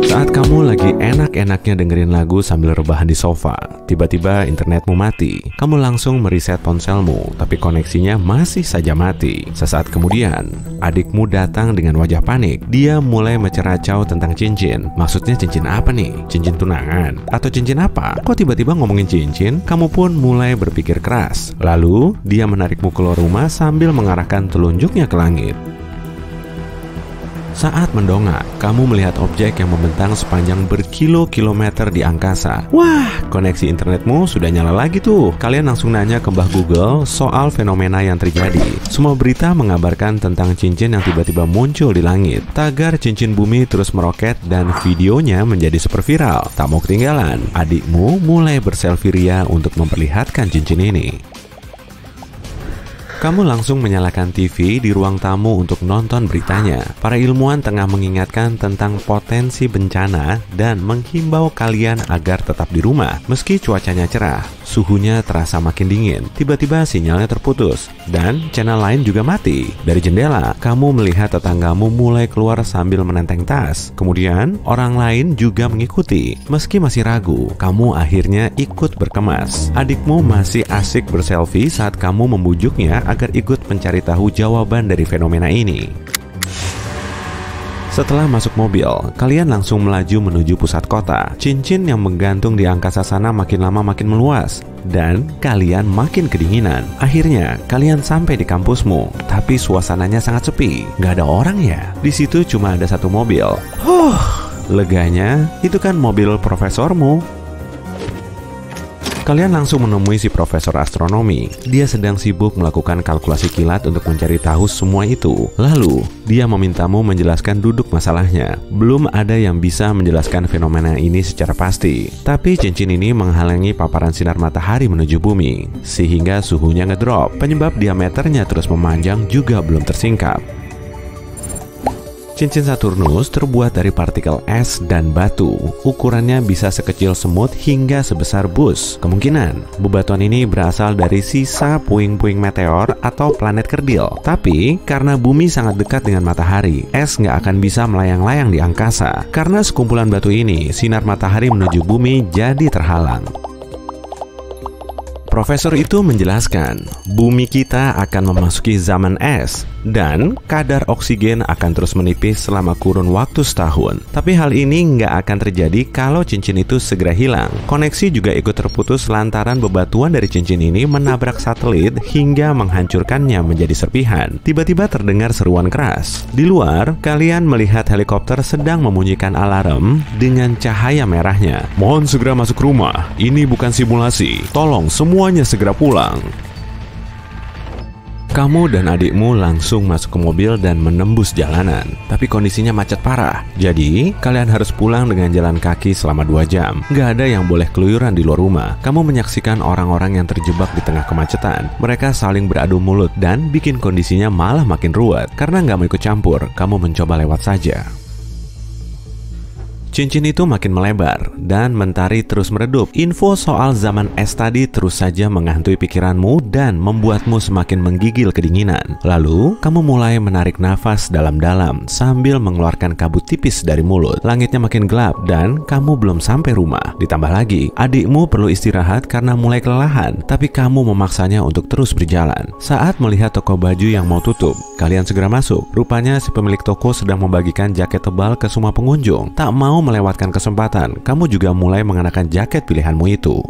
Saat kamu lagi enak-enaknya dengerin lagu sambil rebahan di sofa, tiba-tiba internetmu mati. Kamu langsung mereset ponselmu, tapi koneksinya masih saja mati. Sesaat kemudian, adikmu datang dengan wajah panik. Dia mulai menceracau tentang cincin. Maksudnya cincin apa nih? Cincin tunangan? Atau cincin apa? Kok tiba-tiba ngomongin cincin? Kamu pun mulai berpikir keras. Lalu, dia menarikmu keluar rumah sambil mengarahkan telunjuknya ke langit. Saat mendongak, kamu melihat objek yang membentang sepanjang berkilo-kilometer di angkasa. Wah, koneksi internetmu sudah nyala lagi tuh. Kalian langsung nanya ke Mbah Google soal fenomena yang terjadi. Semua berita mengabarkan tentang cincin yang tiba-tiba muncul di langit. Tagar cincin bumi terus meroket dan videonya menjadi super viral. Tak mau ketinggalan, adikmu mulai berselfie ria untuk memperlihatkan cincin ini. Kamu langsung menyalakan TV di ruang tamu untuk nonton beritanya. Para ilmuwan tengah mengingatkan tentang potensi bencana dan menghimbau kalian agar tetap di rumah. Meski cuacanya cerah, suhunya terasa makin dingin. Tiba-tiba sinyalnya terputus dan channel lain juga mati. Dari jendela, kamu melihat tetanggamu mulai keluar sambil menenteng tas. Kemudian, orang lain juga mengikuti. Meski masih ragu, kamu akhirnya ikut berkemas. Adikmu masih asik berselfie saat kamu membujuknya agar ikut mencari tahu jawaban dari fenomena ini. Setelah masuk mobil, kalian langsung melaju menuju pusat kota. Cincin yang menggantung di angkasa sana makin lama makin meluas, dan kalian makin kedinginan. Akhirnya, kalian sampai di kampusmu, tapi suasananya sangat sepi. Gak ada orang ya? Di situ cuma ada satu mobil. Leganya, itu kan mobil profesormu. Kalian langsung menemui si profesor astronomi. Dia sedang sibuk melakukan kalkulasi kilat untuk mencari tahu semua itu. Lalu, dia memintamu menjelaskan duduk masalahnya. Belum ada yang bisa menjelaskan fenomena ini secara pasti. Tapi cincin ini menghalangi paparan sinar matahari menuju bumi, sehingga suhunya ngedrop. Penyebab diameternya terus memanjang juga belum tersingkap. Cincin Saturnus terbuat dari partikel es dan batu. Ukurannya bisa sekecil semut hingga sebesar bus. Kemungkinan bebatuan ini berasal dari sisa puing-puing meteor atau planet kerdil. Tapi karena bumi sangat dekat dengan matahari, es nggak akan bisa melayang-layang di angkasa. Karena sekumpulan batu ini, sinar matahari menuju bumi jadi terhalang. Profesor itu menjelaskan, bumi kita akan memasuki zaman es dan kadar oksigen akan terus menipis selama kurun waktu setahun. Tapi hal ini nggak akan terjadi kalau cincin itu segera hilang. Koneksi juga ikut terputus lantaran bebatuan dari cincin ini menabrak satelit hingga menghancurkannya menjadi serpihan. Tiba-tiba terdengar seruan keras. Di luar, kalian melihat helikopter sedang membunyikan alarm dengan cahaya merahnya. Mohon segera masuk rumah, ini bukan simulasi. Tolong semuanya segera pulang. Kamu dan adikmu langsung masuk ke mobil dan menembus jalanan. Tapi kondisinya macet parah. Jadi, kalian harus pulang dengan jalan kaki selama 2 jam. Gak ada yang boleh keluyuran di luar rumah. Kamu menyaksikan orang-orang yang terjebak di tengah kemacetan. Mereka saling beradu mulut dan bikin kondisinya malah makin ruwet. Karena gak mau ikut campur, kamu mencoba lewat saja. Cincin itu makin melebar dan mentari terus meredup. Info soal zaman es tadi terus saja menghantui pikiranmu dan membuatmu semakin menggigil kedinginan. Lalu, kamu mulai menarik nafas dalam-dalam sambil mengeluarkan kabut tipis dari mulut. Langitnya makin gelap dan kamu belum sampai rumah. Ditambah lagi, adikmu perlu istirahat karena mulai kelelahan, tapi kamu memaksanya untuk terus berjalan. Saat melihat toko baju yang mau tutup, kalian segera masuk. Rupanya si pemilik toko sedang membagikan jaket tebal ke semua pengunjung. Tak mau melewatkan kesempatan, kamu juga mulai mengenakan jaket pilihanmu itu.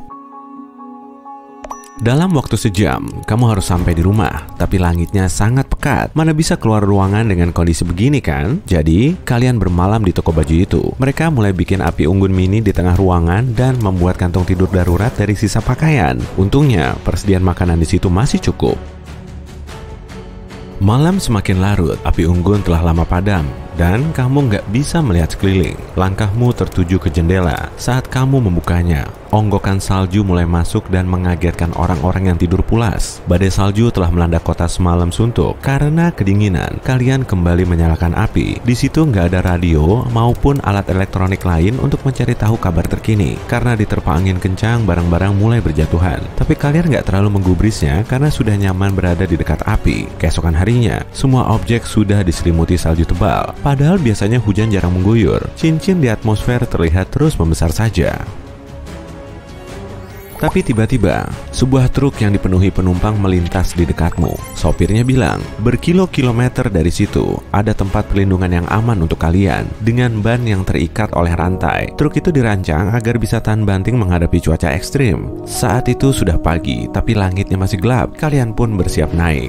Dalam waktu sejam, kamu harus sampai di rumah, tapi langitnya sangat pekat. Mana bisa keluar ruangan dengan kondisi begini kan? Jadi, kalian bermalam di toko baju itu. Mereka mulai bikin api unggun mini di tengah ruangan dan membuat kantong tidur darurat dari sisa pakaian. Untungnya, persediaan makanan di situ masih cukup. Malam semakin larut, api unggun telah lama padam, dan kamu nggak bisa melihat sekeliling. Langkahmu tertuju ke jendela. Saat kamu membukanya, onggokan salju mulai masuk dan mengagetkan orang-orang yang tidur pulas. Badai salju telah melanda kota semalam suntuk. Karena kedinginan, kalian kembali menyalakan api. Di situ nggak ada radio maupun alat elektronik lain untuk mencari tahu kabar terkini. Karena diterpa angin kencang, barang-barang mulai berjatuhan. Tapi kalian nggak terlalu menggubrisnya karena sudah nyaman berada di dekat api. Keesokan harinya, semua objek sudah diselimuti salju tebal. Padahal biasanya hujan jarang mengguyur, cincin di atmosfer terlihat terus membesar saja. Tapi tiba-tiba, sebuah truk yang dipenuhi penumpang melintas di dekatmu. Sopirnya bilang, berkilo-kilometer dari situ, ada tempat perlindungan yang aman untuk kalian, dengan ban yang terikat oleh rantai. Truk itu dirancang agar bisa tahan banting menghadapi cuaca ekstrim. Saat itu sudah pagi, tapi langitnya masih gelap. Kalian pun bersiap naik.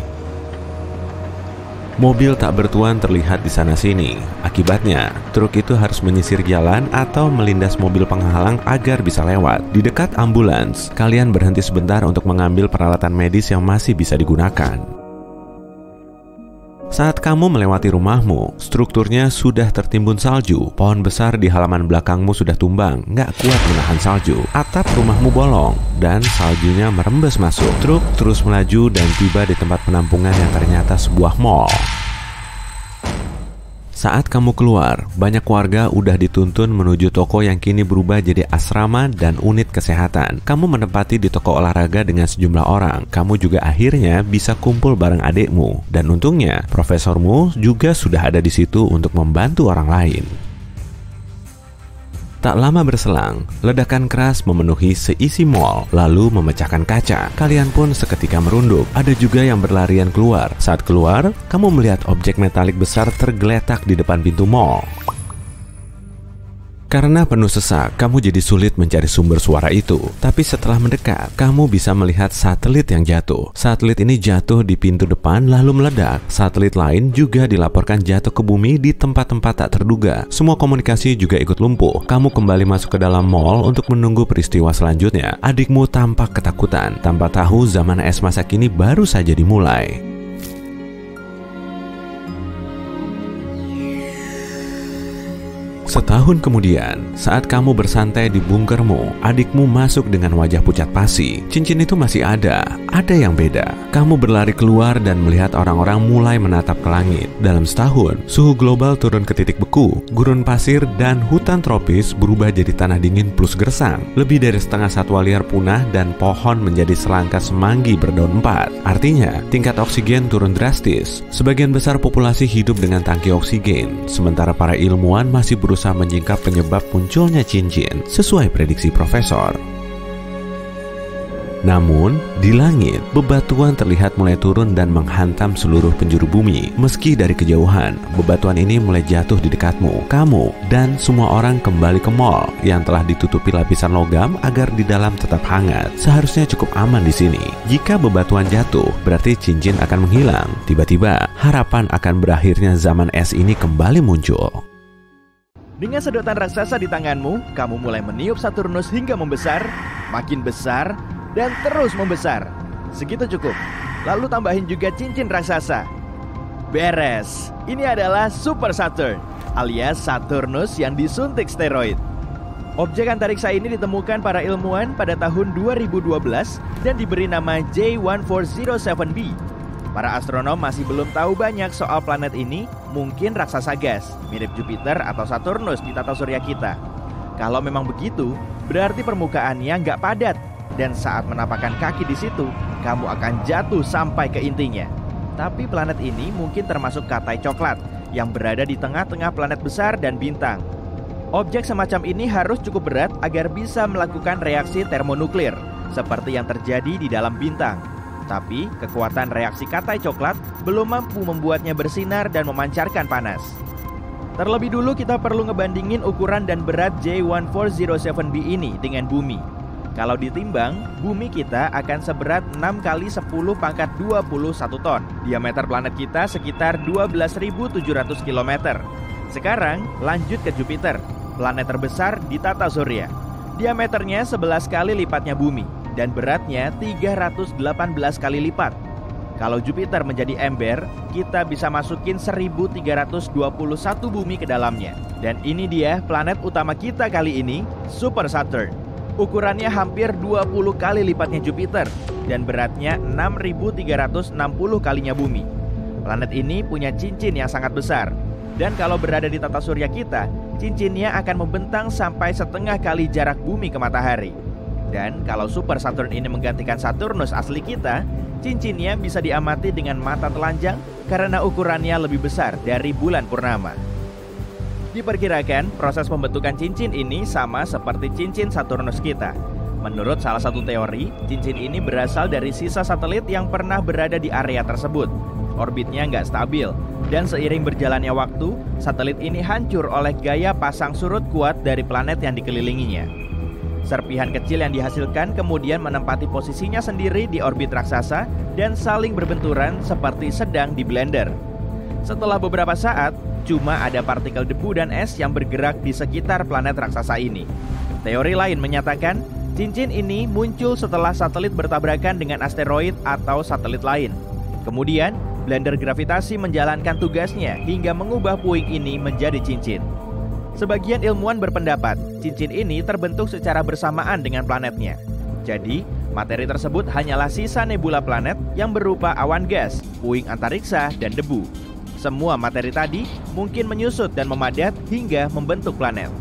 Mobil tak bertuan terlihat di sana-sini. Akibatnya, truk itu harus menyisir jalan atau melindas mobil penghalang agar bisa lewat. Di dekat ambulans, kalian berhenti sebentar untuk mengambil peralatan medis yang masih bisa digunakan. Saat kamu melewati rumahmu, strukturnya sudah tertimbun salju. Pohon besar di halaman belakangmu sudah tumbang, nggak kuat menahan salju. Atap rumahmu bolong, dan saljunya merembes masuk. Truk terus melaju dan tiba di tempat penampungan yang ternyata sebuah mall. Saat kamu keluar, banyak warga udah dituntun menuju toko yang kini berubah jadi asrama dan unit kesehatan. Kamu menempati di toko olahraga dengan sejumlah orang. Kamu juga akhirnya bisa kumpul bareng adikmu. Dan untungnya, profesormu juga sudah ada di situ untuk membantu orang lain. Tak lama berselang, ledakan keras memenuhi seisi mall, lalu memecahkan kaca. Kalian pun seketika merunduk. Ada juga yang berlarian keluar. Saat keluar, kamu melihat objek metalik besar tergeletak di depan pintu mall. Karena penuh sesak, kamu jadi sulit mencari sumber suara itu. Tapi setelah mendekat, kamu bisa melihat satelit yang jatuh. Satelit ini jatuh di pintu depan lalu meledak. Satelit lain juga dilaporkan jatuh ke bumi di tempat-tempat tak terduga. Semua komunikasi juga ikut lumpuh. Kamu kembali masuk ke dalam mall untuk menunggu peristiwa selanjutnya. Adikmu tampak ketakutan, tanpa tahu zaman es masa kini baru saja dimulai. Setahun kemudian, saat kamu bersantai di bunkermu, adikmu masuk dengan wajah pucat pasi. Cincin itu masih ada yang beda. Kamu berlari keluar dan melihat orang-orang mulai menatap ke langit. Dalam setahun, suhu global turun ke titik beku. Gurun pasir dan hutan tropis berubah jadi tanah dingin plus gersang. Lebih dari setengah satwa liar punah dan pohon menjadi selangkah semanggi berdaun 4. Artinya, tingkat oksigen turun drastis. Sebagian besar populasi hidup dengan tangki oksigen, sementara para ilmuwan masih berusaha menyingkap penyebab munculnya cincin sesuai prediksi profesor. Namun, di langit, bebatuan terlihat mulai turun dan menghantam seluruh penjuru bumi. Meski dari kejauhan, bebatuan ini mulai jatuh di dekatmu. Kamu dan semua orang kembali ke mall yang telah ditutupi lapisan logam agar di dalam tetap hangat. Seharusnya cukup aman di sini. Jika bebatuan jatuh, berarti cincin akan menghilang. Tiba-tiba, harapan akan berakhirnya zaman es ini kembali muncul. Dengan sedotan raksasa di tanganmu, kamu mulai meniup Saturnus hingga membesar, makin besar, dan terus membesar. Segitu cukup. Lalu tambahin juga cincin raksasa. Beres. Ini adalah Super Saturn, alias Saturnus yang disuntik steroid. Objek antariksa ini ditemukan para ilmuwan pada tahun 2012 dan diberi nama J1407b. Para astronom masih belum tahu banyak soal planet ini, mungkin raksasa gas, mirip Jupiter atau Saturnus di tata surya kita. Kalau memang begitu, berarti permukaannya nggak padat, dan saat menapakkan kaki di situ, kamu akan jatuh sampai ke intinya. Tapi planet ini mungkin termasuk katai coklat, yang berada di tengah-tengah planet besar dan bintang. Objek semacam ini harus cukup berat agar bisa melakukan reaksi termonuklir, seperti yang terjadi di dalam bintang. Tapi, kekuatan reaksi katai coklat belum mampu membuatnya bersinar dan memancarkan panas. Terlebih dulu kita perlu ngebandingin ukuran dan berat J1407b ini dengan bumi. Kalau ditimbang, bumi kita akan seberat 6 kali 10 pangkat 21 ton. Diameter planet kita sekitar 12.700 km. Sekarang, lanjut ke Jupiter, planet terbesar di tata surya. Diameternya 11 kali lipatnya bumi. Dan beratnya 318 kali lipat. Kalau Jupiter menjadi ember, kita bisa masukin 1321 bumi ke dalamnya. Dan ini dia planet utama kita kali ini, Super Saturn. Ukurannya hampir 20 kali lipatnya Jupiter dan beratnya 6.360 kalinya bumi. Planet ini punya cincin yang sangat besar. Dan kalau berada di tata surya kita, cincinnya akan membentang sampai setengah kali jarak bumi ke matahari. Dan kalau Super Saturn ini menggantikan Saturnus asli kita, cincinnya bisa diamati dengan mata telanjang karena ukurannya lebih besar dari bulan purnama. Diperkirakan proses pembentukan cincin ini sama seperti cincin Saturnus kita. Menurut salah satu teori, cincin ini berasal dari sisa satelit yang pernah berada di area tersebut. Orbitnya nggak stabil, dan seiring berjalannya waktu, satelit ini hancur oleh gaya pasang surut kuat dari planet yang dikelilinginya. Serpihan kecil yang dihasilkan kemudian menempati posisinya sendiri di orbit raksasa dan saling berbenturan seperti sedang di blender. Setelah beberapa saat, cuma ada partikel debu dan es yang bergerak di sekitar planet raksasa ini. Teori lain menyatakan, cincin ini muncul setelah satelit bertabrakan dengan asteroid atau satelit lain. Kemudian, blender gravitasi menjalankan tugasnya hingga mengubah puing ini menjadi cincin. Sebagian ilmuwan berpendapat, cincin ini terbentuk secara bersamaan dengan planetnya. Jadi, materi tersebut hanyalah sisa nebula planet yang berupa awan gas, puing antariksa, dan debu. Semua materi tadi mungkin menyusut dan memadat hingga membentuk planet.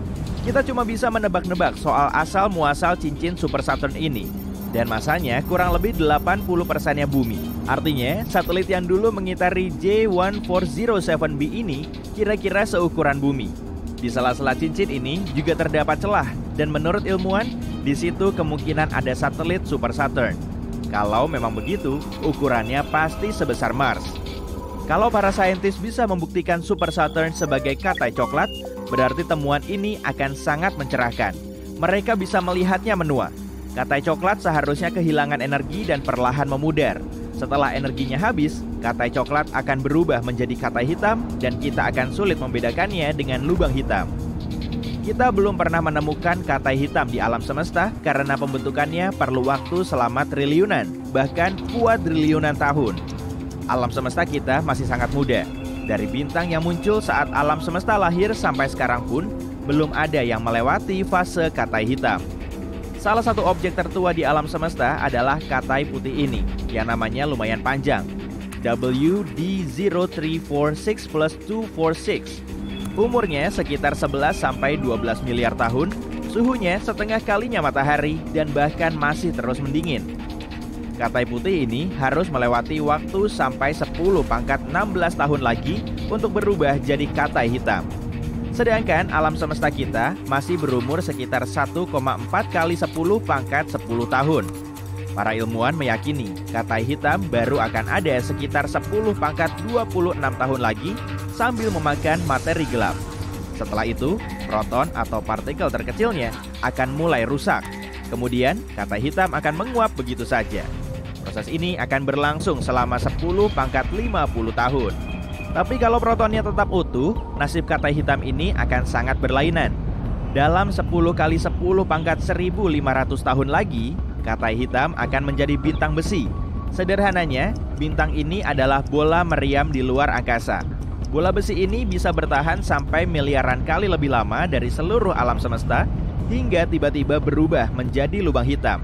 Kita cuma bisa menebak-nebak soal asal-muasal cincin Super Saturn ini. Dan masanya kurang lebih 80%-nya bumi. Artinya, satelit yang dulu mengitari J1407b ini kira-kira seukuran bumi. Di sela-sela cincin ini juga terdapat celah, dan menurut ilmuwan, di situ kemungkinan ada satelit Super Saturn. Kalau memang begitu, ukurannya pasti sebesar Mars. Kalau para saintis bisa membuktikan Super Saturn sebagai katai coklat, berarti temuan ini akan sangat mencerahkan. Mereka bisa melihatnya menua. Katai coklat seharusnya kehilangan energi dan perlahan memudar. Setelah energinya habis, katai coklat akan berubah menjadi katai hitam dan kita akan sulit membedakannya dengan lubang hitam. Kita belum pernah menemukan katai hitam di alam semesta karena pembentukannya perlu waktu selama triliunan, bahkan kuadriliunan tahun. Alam semesta kita masih sangat muda. Dari bintang yang muncul saat alam semesta lahir sampai sekarang pun, belum ada yang melewati fase katai hitam. Salah satu objek tertua di alam semesta adalah katai putih ini, yang namanya lumayan panjang, WD0346+246. Umurnya sekitar 11-12 miliar tahun, suhunya setengah kalinya matahari, dan bahkan masih terus mendingin. Katai putih ini harus melewati waktu sampai 10⁻XVI tahun lagi untuk berubah jadi katai hitam. Sedangkan alam semesta kita masih berumur sekitar 1,4 kali 10⁻10 tahun. Para ilmuwan meyakini katai hitam baru akan ada sekitar 10⁻26 tahun lagi sambil memakan materi gelap. Setelah itu, proton atau partikel terkecilnya akan mulai rusak. Kemudian, katai hitam akan menguap begitu saja. Proses ini akan berlangsung selama 10⁻50 tahun. Tapi kalau protonnya tetap utuh, nasib katai hitam ini akan sangat berlainan. Dalam 10 kali 10⁻1500 tahun lagi, katai hitam akan menjadi bintang besi. Sederhananya, bintang ini adalah bola meriam di luar angkasa. Bola besi ini bisa bertahan sampai miliaran kali lebih lama dari seluruh alam semesta, hingga tiba-tiba berubah menjadi lubang hitam.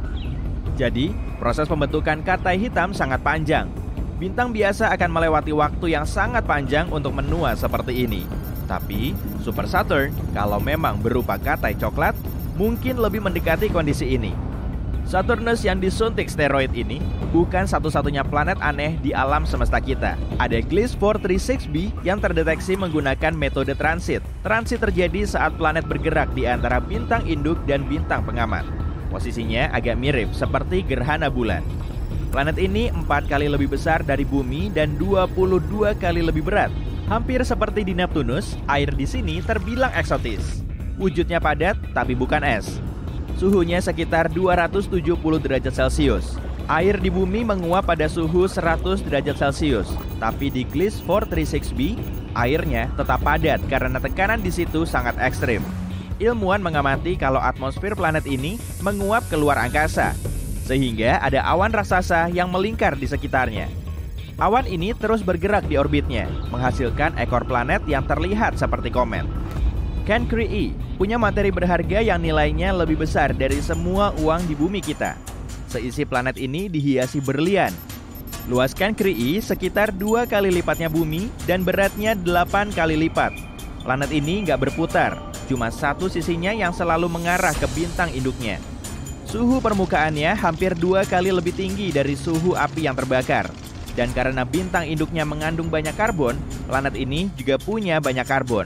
Jadi, proses pembentukan katai hitam sangat panjang. Bintang biasa akan melewati waktu yang sangat panjang untuk menua seperti ini. Tapi, Super Saturn, kalau memang berupa katai coklat, mungkin lebih mendekati kondisi ini. Saturnus yang disuntik steroid ini bukan satu-satunya planet aneh di alam semesta kita. Ada Gliese 436b yang terdeteksi menggunakan metode transit. Transit terjadi saat planet bergerak di antara bintang induk dan bintang pengamat. Posisinya agak mirip seperti gerhana bulan. Planet ini 4 kali lebih besar dari bumi dan 22 kali lebih berat. Hampir seperti di Neptunus, air di sini terbilang eksotis. Wujudnya padat tapi bukan es. Suhunya sekitar 270 derajat Celcius. Air di bumi menguap pada suhu 100 derajat Celcius. Tapi di Gliese 436b, airnya tetap padat karena tekanan di situ sangat ekstrim. Ilmuwan mengamati kalau atmosfer planet ini menguap keluar angkasa, sehingga ada awan raksasa yang melingkar di sekitarnya. Awan ini terus bergerak di orbitnya, menghasilkan ekor planet yang terlihat seperti komet. Cancri punya materi berharga yang nilainya lebih besar dari semua uang di bumi kita. Seisi planet ini dihiasi berlian. Luas Cancri sekitar 2 kali lipatnya bumi dan beratnya 8 kali lipat. Planet ini nggak berputar, cuma satu sisinya yang selalu mengarah ke bintang induknya. Suhu permukaannya hampir 2 kali lebih tinggi dari suhu api yang terbakar. Dan karena bintang induknya mengandung banyak karbon, planet ini juga punya banyak karbon.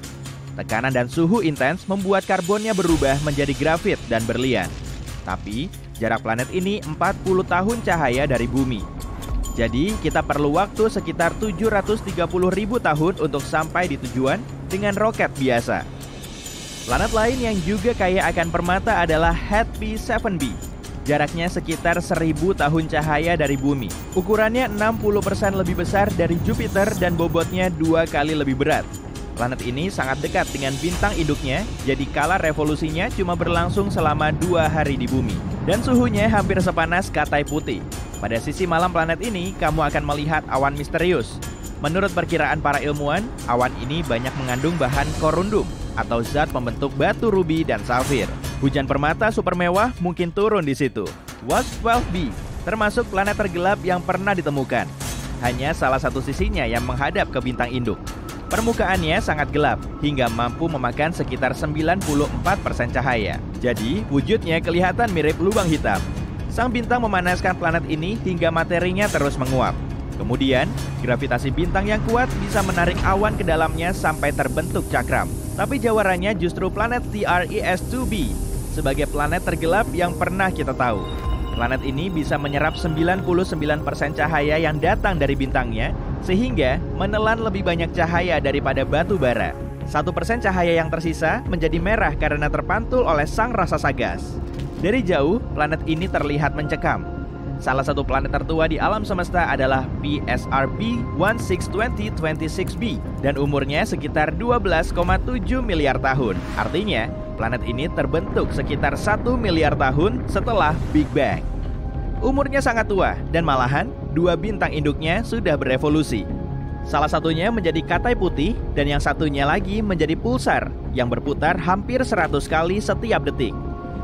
Tekanan dan suhu intens membuat karbonnya berubah menjadi grafit dan berlian. Tapi, jarak planet ini 40 tahun cahaya dari bumi. Jadi, kita perlu waktu sekitar 730.000 tahun untuk sampai di tujuan dengan roket biasa. Planet lain yang juga kaya akan permata adalah HET-B 7b. Jaraknya sekitar 1000 tahun cahaya dari bumi. Ukurannya 60% lebih besar dari Jupiter dan bobotnya 2 kali lebih berat. Planet ini sangat dekat dengan bintang induknya, jadi kala revolusinya cuma berlangsung selama 2 hari di bumi. Dan suhunya hampir sepanas Katai Putih. Pada sisi malam planet ini, kamu akan melihat awan misterius. Menurut perkiraan para ilmuwan, awan ini banyak mengandung bahan korundum, atau zat pembentuk batu rubi dan safir. Hujan permata super mewah mungkin turun di situ. WASP-12b termasuk planet tergelap yang pernah ditemukan. Hanya salah satu sisinya yang menghadap ke bintang induk. Permukaannya sangat gelap, hingga mampu memakan sekitar 94% cahaya. Jadi, wujudnya kelihatan mirip lubang hitam. Sang bintang memanaskan planet ini hingga materinya terus menguap. Kemudian, gravitasi bintang yang kuat bisa menarik awan ke dalamnya sampai terbentuk cakram. Tapi jawarannya justru planet TRES-2b, sebagai planet tergelap yang pernah kita tahu. Planet ini bisa menyerap 99% cahaya yang datang dari bintangnya, sehingga menelan lebih banyak cahaya daripada batu bara. 1% cahaya yang tersisa menjadi merah karena terpantul oleh sang raksasa gas. Dari jauh, planet ini terlihat mencekam. Salah satu planet tertua di alam semesta adalah PSRB 162026b dan umurnya sekitar 12,7 miliar tahun. Artinya, planet ini terbentuk sekitar 1 miliar tahun setelah Big Bang. Umurnya sangat tua dan malahan 2 bintang induknya sudah berevolusi. Salah satunya menjadi Katai Putih dan yang satunya lagi menjadi pulsar yang berputar hampir 100 kali setiap detik.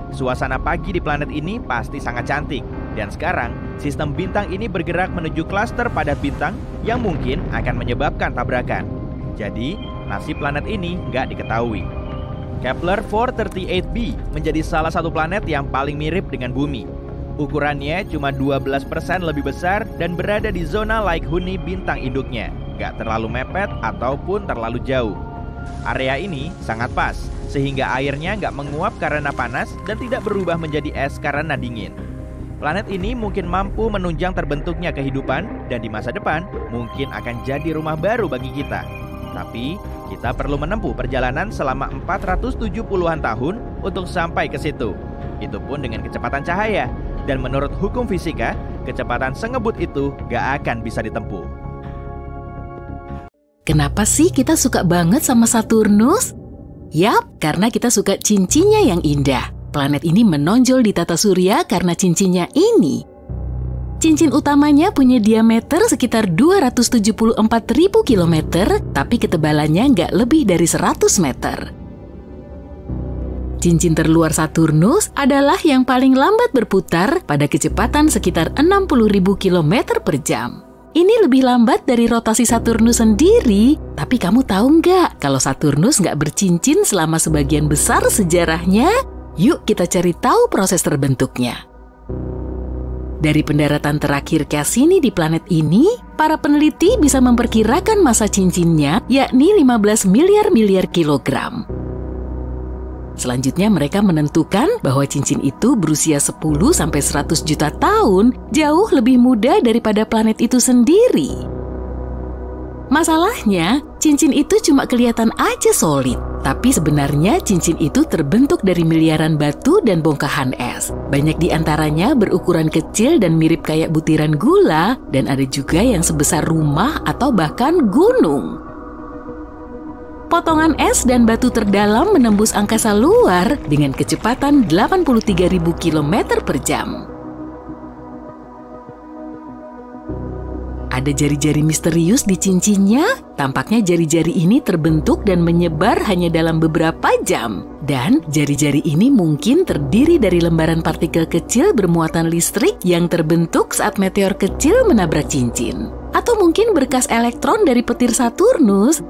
Suasana pagi di planet ini pasti sangat cantik. Dan sekarang, sistem bintang ini bergerak menuju klaster padat bintang yang mungkin akan menyebabkan tabrakan. Jadi, nasib planet ini nggak diketahui. Kepler 438b menjadi salah satu planet yang paling mirip dengan bumi. Ukurannya cuma 12% lebih besar dan berada di zona Like-Huni bintang induknya. Nggak terlalu mepet ataupun terlalu jauh. Area ini sangat pas, sehingga airnya nggak menguap karena panas dan tidak berubah menjadi es karena dingin. Planet ini mungkin mampu menunjang terbentuknya kehidupan dan di masa depan mungkin akan jadi rumah baru bagi kita. Tapi, kita perlu menempuh perjalanan selama 470-an tahun untuk sampai ke situ. Itu pun dengan kecepatan cahaya. Dan menurut hukum fisika, kecepatan sengebut itu gak akan bisa ditempuh. Kenapa sih kita suka banget sama Saturnus? Yap, karena kita suka cincinnya yang indah. Planet ini menonjol di tata surya karena cincinnya ini. Cincin utamanya punya diameter sekitar 274.000 km, tapi ketebalannya nggak lebih dari 100 meter. Cincin terluar Saturnus adalah yang paling lambat berputar pada kecepatan sekitar 60.000 km per jam. Ini lebih lambat dari rotasi Saturnus sendiri, tapi kamu tahu nggak kalau Saturnus nggak bercincin selama sebagian besar sejarahnya? Yuk kita cari tahu proses terbentuknya. Dari pendaratan terakhir Cassini di planet ini, para peneliti bisa memperkirakan masa cincinnya yakni 15 miliar kilogram. Selanjutnya mereka menentukan bahwa cincin itu berusia 10-100 juta tahun, jauh lebih muda daripada planet itu sendiri. Masalahnya, cincin itu cuma kelihatan aja solid, tapi sebenarnya cincin itu terbentuk dari miliaran batu dan bongkahan es. Banyak di antaranya berukuran kecil dan mirip kayak butiran gula, dan ada juga yang sebesar rumah atau bahkan gunung. Potongan es dan batu terdalam menembus angkasa luar dengan kecepatan 83.000 km per jam. Ada jari-jari misterius di cincinnya. Tampaknya jari-jari ini terbentuk dan menyebar hanya dalam beberapa jam. Dan jari-jari ini mungkin terdiri dari lembaran partikel kecil bermuatan listrik yang terbentuk saat meteor kecil menabrak cincin. Atau mungkin berkas elektron dari petir Saturnus.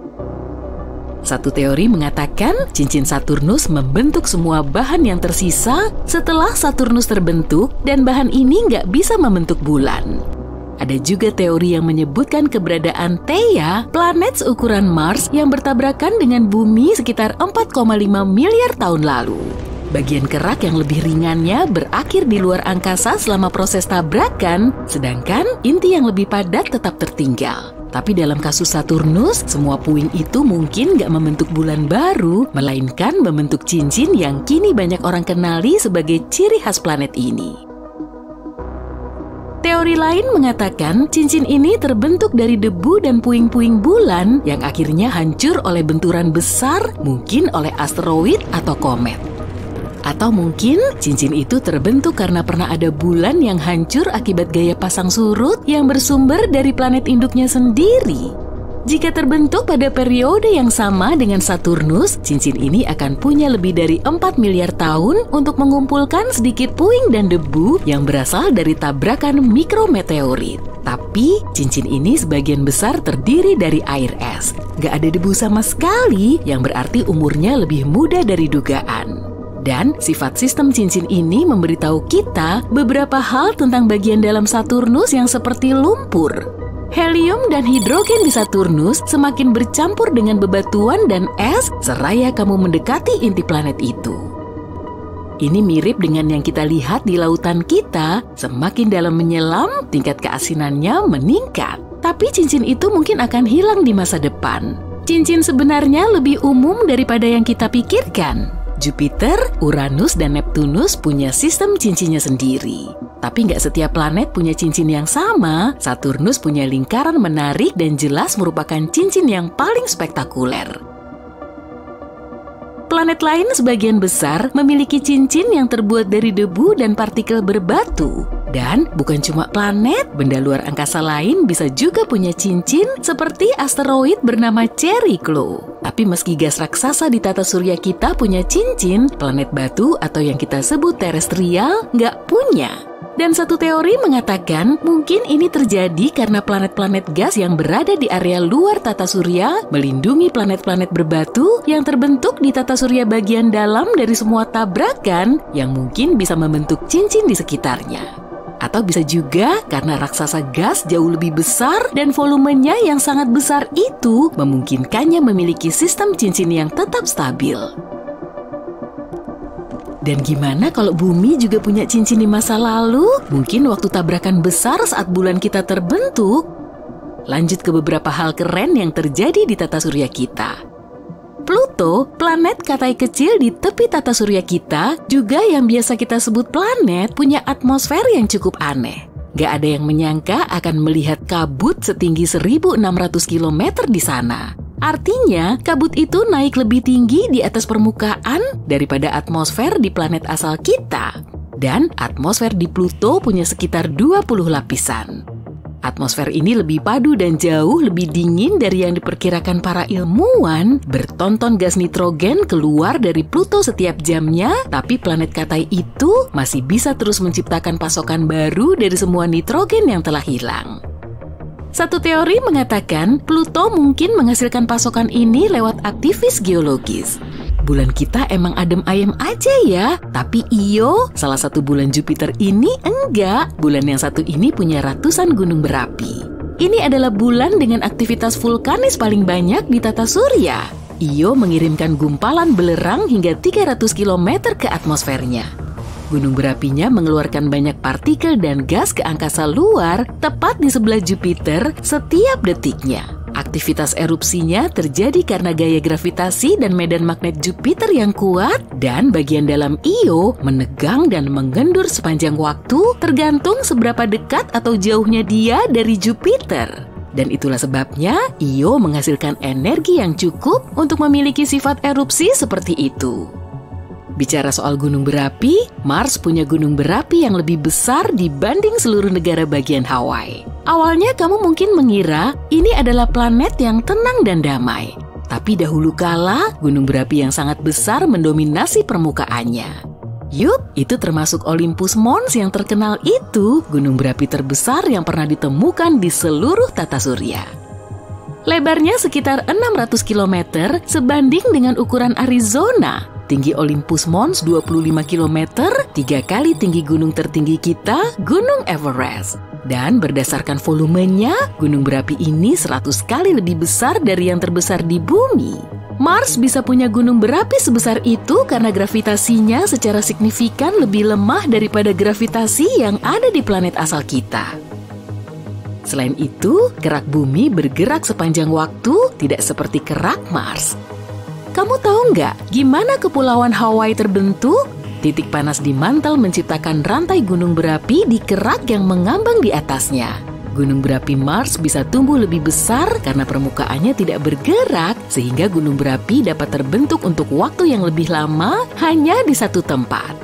Satu teori mengatakan cincin Saturnus membentuk semua bahan yang tersisa setelah Saturnus terbentuk dan bahan ini nggak bisa membentuk bulan. Ada juga teori yang menyebutkan keberadaan Theia, planet seukuran Mars yang bertabrakan dengan bumi sekitar 4,5 miliar tahun lalu. Bagian kerak yang lebih ringannya berakhir di luar angkasa selama proses tabrakan, sedangkan inti yang lebih padat tetap tertinggal. Tapi dalam kasus Saturnus, semua puing itu mungkin nggak membentuk bulan baru, melainkan membentuk cincin yang kini banyak orang kenali sebagai ciri khas planet ini. Teori lain mengatakan cincin ini terbentuk dari debu dan puing-puing bulan yang akhirnya hancur oleh benturan besar, mungkin oleh asteroid atau komet. Atau mungkin cincin itu terbentuk karena pernah ada bulan yang hancur akibat gaya pasang surut yang bersumber dari planet induknya sendiri. Jika terbentuk pada periode yang sama dengan Saturnus, cincin ini akan punya lebih dari 4 miliar tahun untuk mengumpulkan sedikit puing dan debu yang berasal dari tabrakan mikrometeorit. Tapi cincin ini sebagian besar terdiri dari air es. Gak ada debu sama sekali, yang berarti umurnya lebih muda dari dugaan. Dan sifat sistem cincin ini memberitahu kita beberapa hal tentang bagian dalam Saturnus yang seperti lumpur. Helium dan hidrogen di Saturnus semakin bercampur dengan bebatuan dan es seraya kamu mendekati inti planet itu. Ini mirip dengan yang kita lihat di lautan kita, semakin dalam menyelam, tingkat keasinannya meningkat. Tapi cincin itu mungkin akan hilang di masa depan. Cincin sebenarnya lebih umum daripada yang kita pikirkan. Jupiter, Uranus, dan Neptunus punya sistem cincinnya sendiri. Tapi nggak setiap planet punya cincin yang sama. Saturnus punya lingkaran menarik dan jelas merupakan cincin yang paling spektakuler. Planet lain sebagian besar memiliki cincin yang terbuat dari debu dan partikel berbatu. Dan bukan cuma planet, benda luar angkasa lain bisa juga punya cincin seperti asteroid bernama Cheriklo. Tapi meski gas raksasa di tata surya kita punya cincin, planet batu atau yang kita sebut terestrial nggak punya. Dan satu teori mengatakan mungkin ini terjadi karena planet-planet gas yang berada di area luar tata surya melindungi planet-planet berbatu yang terbentuk di tata surya bagian dalam dari semua tabrakan yang mungkin bisa membentuk cincin di sekitarnya. Atau bisa juga karena raksasa gas jauh lebih besar dan volumenya yang sangat besar itu memungkinkannya memiliki sistem cincin yang tetap stabil. Dan gimana kalau bumi juga punya cincin di masa lalu? Mungkin waktu tabrakan besar saat bulan kita terbentuk. Lanjut ke beberapa hal keren yang terjadi di tata surya kita. Pluto, planet katai kecil di tepi tata surya kita, juga yang biasa kita sebut planet, punya atmosfer yang cukup aneh. Gak ada yang menyangka akan melihat kabut setinggi 1.600 km di sana. Artinya, kabut itu naik lebih tinggi di atas permukaan daripada atmosfer di planet asal kita. Dan atmosfer di Pluto punya sekitar 20 lapisan. Atmosfer ini lebih padu dan jauh lebih dingin dari yang diperkirakan para ilmuwan. Bertonton gas nitrogen keluar dari Pluto setiap jamnya, tapi planet katai itu masih bisa terus menciptakan pasokan baru dari semua nitrogen yang telah hilang. Satu teori mengatakan Pluto mungkin menghasilkan pasokan ini lewat aktivis geologis. Bulan kita emang adem ayem aja ya, tapi Io, salah satu bulan Jupiter ini enggak. Bulan yang satu ini punya ratusan gunung berapi. Ini adalah bulan dengan aktivitas vulkanis paling banyak di tata surya. Io mengirimkan gumpalan belerang hingga 300 km ke atmosfernya. Gunung berapinya mengeluarkan banyak partikel dan gas ke angkasa luar tepat di sebelah Jupiter setiap detiknya. Aktivitas erupsinya terjadi karena gaya gravitasi dan medan magnet Jupiter yang kuat, dan bagian dalam Io menegang dan menggendur sepanjang waktu tergantung seberapa dekat atau jauhnya dia dari Jupiter. Dan itulah sebabnya Io menghasilkan energi yang cukup untuk memiliki sifat erupsi seperti itu. Bicara soal gunung berapi, Mars punya gunung berapi yang lebih besar dibanding seluruh negara bagian Hawaii. Awalnya kamu mungkin mengira ini adalah planet yang tenang dan damai. Tapi dahulu kala, gunung berapi yang sangat besar mendominasi permukaannya. Yup, itu termasuk Olympus Mons yang terkenal itu, gunung berapi terbesar yang pernah ditemukan di seluruh tata surya. Lebarnya sekitar 600 km sebanding dengan ukuran Arizona. Tinggi Olympus Mons 25 km, 3 kali tinggi gunung tertinggi kita, Gunung Everest. Dan berdasarkan volumenya, gunung berapi ini 100 kali lebih besar dari yang terbesar di bumi. Mars bisa punya gunung berapi sebesar itu karena gravitasinya secara signifikan lebih lemah daripada gravitasi yang ada di planet asal kita. Selain itu, gerak bumi bergerak sepanjang waktu, tidak seperti gerak Mars. Kamu tahu nggak gimana kepulauan Hawaii terbentuk? Titik panas di mantel menciptakan rantai gunung berapi di kerak yang mengambang di atasnya. Gunung berapi Mars bisa tumbuh lebih besar karena permukaannya tidak bergerak, sehingga gunung berapi dapat terbentuk untuk waktu yang lebih lama hanya di satu tempat.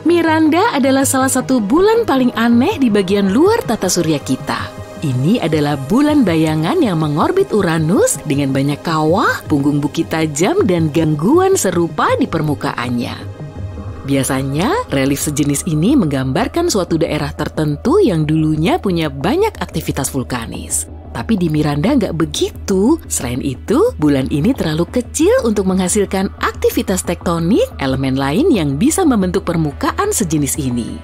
Miranda adalah salah satu bulan paling aneh di bagian luar tata surya kita. Ini adalah bulan bayangan yang mengorbit Uranus dengan banyak kawah, punggung bukit tajam, dan gangguan serupa di permukaannya. Biasanya, relief sejenis ini menggambarkan suatu daerah tertentu yang dulunya punya banyak aktivitas vulkanis. Tapi di Miranda nggak begitu. Selain itu, bulan ini terlalu kecil untuk menghasilkan aktivitas tektonik, elemen lain yang bisa membentuk permukaan sejenis ini.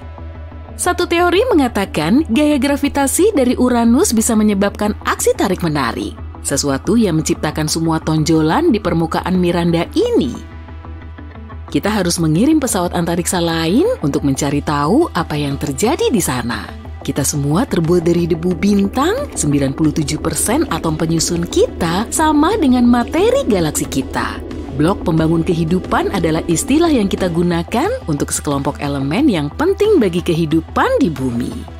Satu teori mengatakan gaya gravitasi dari Uranus bisa menyebabkan aksi tarik-menarik, sesuatu yang menciptakan semua tonjolan di permukaan Miranda ini. Kita harus mengirim pesawat antariksa lain untuk mencari tahu apa yang terjadi di sana. Kita semua terbuat dari debu bintang, 97% atom penyusun kita sama dengan materi galaksi kita. Blok pembangun kehidupan adalah istilah yang kita gunakan untuk sekelompok elemen yang penting bagi kehidupan di bumi.